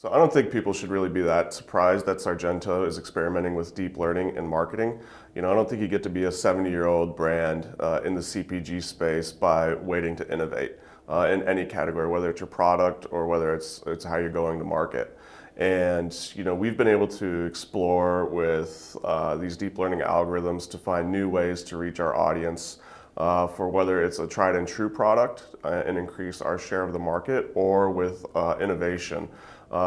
So I don't think people should really be that surprised that Sargento is experimenting with deep learning in marketing. I don't think you get to be a 70-year-old brand in the CPG space by waiting to innovate in any category, whether it's your product or whether it's how you're going to market. And we've been able to explore with these deep learning algorithms to find new ways to reach our audience for whether it's a tried and true product and increase our share of the market, or with innovation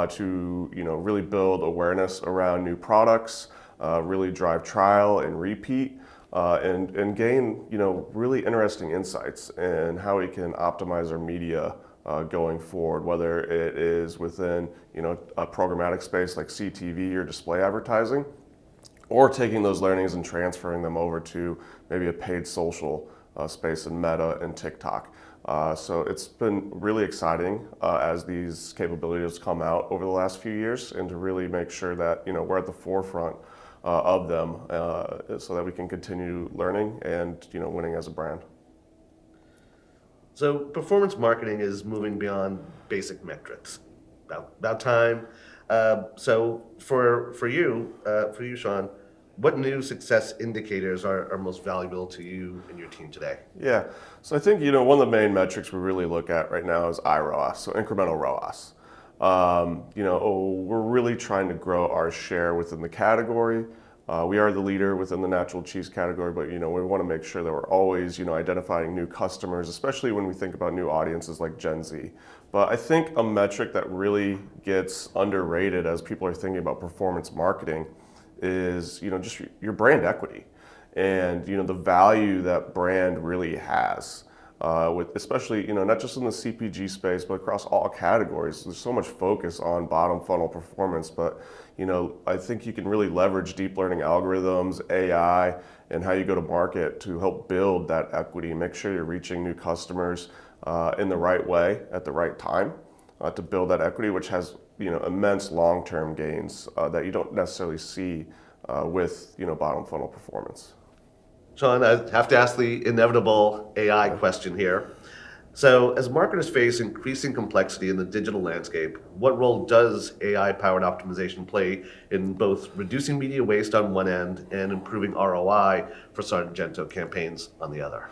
to really build awareness around new products, really drive trial and repeat, and gain really interesting insights in how we can optimize our media going forward, whether it is within a programmatic space like CTV or display advertising, or taking those learnings and transferring them over to maybe a paid social space in Meta and TikTok. So it's been really exciting as these capabilities come out over the last few years, and to really make sure that we're at the forefront of them, so that we can continue learning and winning as a brand. So performance marketing is moving beyond basic metrics. About time. So for you, Shawn, what new success indicators are most valuable to you and your team today? Yeah, so I think one of the main metrics we really look at right now is IROAS, so incremental ROAS. We're really trying to grow our share within the category. We are the leader within the natural cheese category, but we want to make sure that we're always identifying new customers, especially when we think about new audiences like Gen Z. But I think a metric that really gets underrated as people are thinking about performance marketing is just your brand equity, and the value that brand really has, with especially not just in the CPG space but across all categories. There's so much focus on bottom funnel performance, but I think you can really leverage deep learning algorithms, AI, and how you go to market to help build that equity and make sure you're reaching new customers in the right way at the right time, to build that equity, which has immense long-term gains that you don't necessarily see with bottom funnel performance. Shawn, I have to ask the inevitable AI question here. So as marketers face increasing complexity in the digital landscape, what role does AI-powered optimization play in both reducing media waste on one end and improving ROI for Sargento campaigns on the other?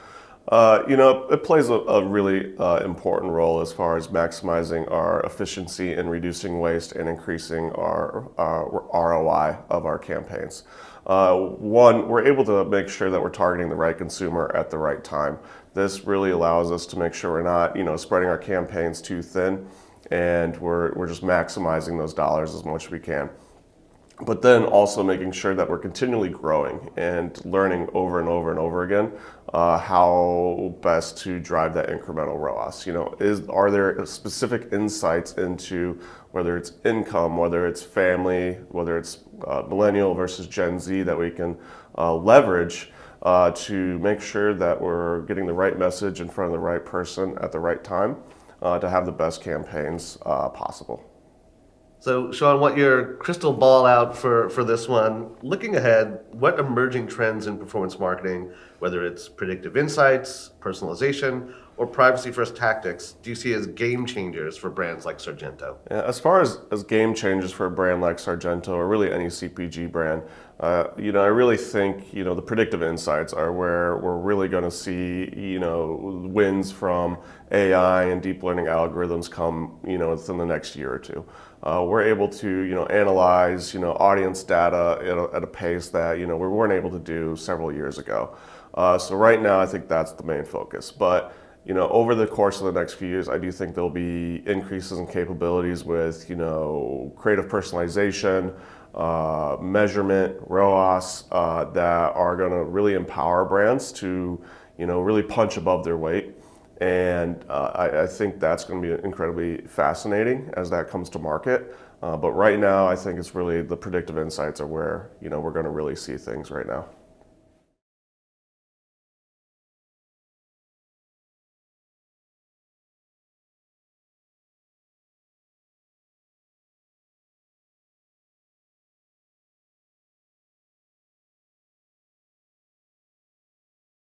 It plays a really important role as far as maximizing our efficiency and reducing waste and increasing our ROI of our campaigns. One, we're able to make sure that we're targeting the right consumer at the right time. This really allows us to make sure we're not, spreading our campaigns too thin, and we're just maximizing those dollars as much as we can. But then also making sure that we're continually growing and learning over and over and over again how best to drive that incremental ROAS. Are there specific insights into whether it's income, whether it's family, whether it's millennial versus Gen Z, that we can leverage to make sure that we're getting the right message in front of the right person at the right time to have the best campaigns possible. So, Shawn, want your crystal ball out for this one. Looking ahead, what emerging trends in performance marketing, whether it's predictive insights, personalization, or privacy-first tactics, do you see as game changers for brands like Sargento? Yeah, as far as game changers for a brand like Sargento, or really any CPG brand, I really think the predictive insights are where we're really going to see wins from AI and deep learning algorithms come within the next year or two. We're able to analyze audience data at a pace that we weren't able to do several years ago. So right now I think that's the main focus. But over the course of the next few years, I do think there'll be increases in capabilities with creative personalization, measurement, ROAS, that are going to really empower brands to really punch above their weight. And I think that's going to be incredibly fascinating as that comes to market. But right now, I think it's really the predictive insights are where we're going to really see things right now.